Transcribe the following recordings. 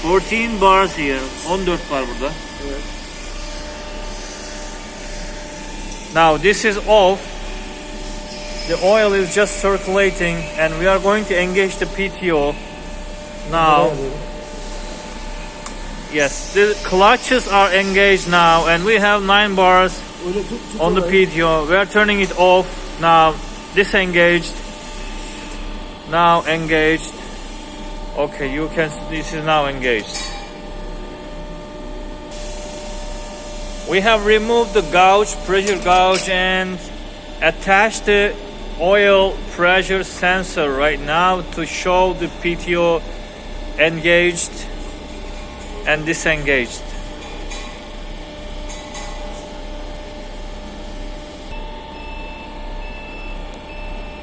14 bars here. 14 bar burada. Evet. Now this is off. The oil is just circulating and we are going to engage the PTO. Now, yes, the clutches are engaged now and we have 9 bars Öyle tut on the orayı. PTO. We are turning it off. Now disengaged. Now engaged. Okay, you can, this is now engaged. We have removed the gauge, pressure gauge, and attached the oil pressure sensor right now to show the PTO engaged and disengaged.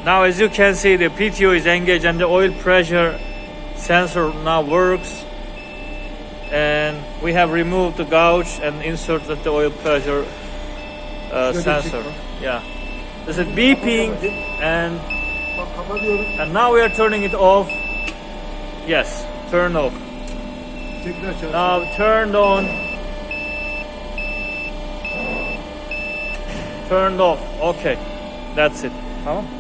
Now as you can see, the PTO is engaged and the oil pressure sensor now works, and we have removed the gauge and inserted the oil pressure sensor. Yeah, this is beeping and Bak kapatıyorum. now we are turning it off. Yes, turn off. Tekrar çalışıyor. Now turned on. Turned off. Okay, that's it. Tamam.